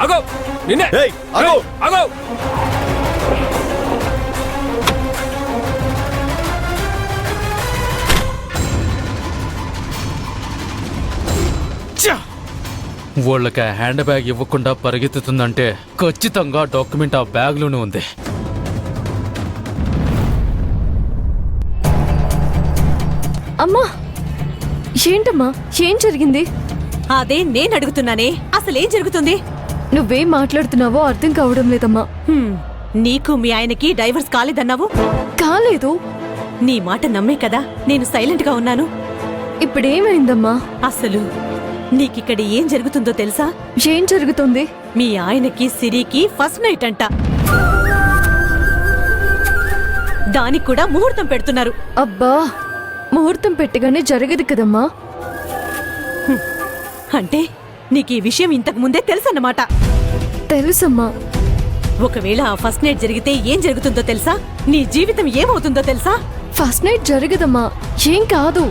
ఆగో నిన్నే ఆగో ఆగో వాళ్ళకి హ్యాండ్ బ్యాగ్ ఇవ్వకుండా పరిగెత్తుతుందంటే ఖచ్చితంగా డాక్యుమెంట్ ఆ బ్యాగ్లోనే ఉంది. అమ్మా ఏంటమ్మా ఏం జరిగింది? అదే నేను అడుగుతున్నానే, అసలేం జరుగుతుంది? నువ్వేం మాట్లాడుతున్నావో అర్థం కావడం లేదమ్మా. నీకు మీ ఆయనకి డైవర్స్ కాలేదన్నావు. కాలేదు. నీ మాట నమ్మే కదా నేను సైలెంట్ గా ఉన్నాను. ఇప్పుడేమైందమ్మా? అసలు నీకిక్కడ ఏం జరుగుతుందో తెలుసా? ఏం జరుగుతుంది? మీ ఆయనకి సిరికి ఫస్ట్ నైట్ అంట. దానికి కూడా ముహూర్తం పెడుతున్నారు. అబ్బా ముహూర్తం పెట్టగానే జరగదు కదమ్మా. అంటే నీకు ఈ విషయం ఇంతకు ముందే తెలుసన్నమాట. తెలుసమ్మా. ఒకవేళ ఆ ఫస్ట్ నైట్ జరిగితే ఏం జరుగుతుందో తెలుసా? నీ జీవితం ఏమవుతుందో తెలుసా? ఫస్ట్ నైట్ జరగదమ్మా. ఏం కాదు.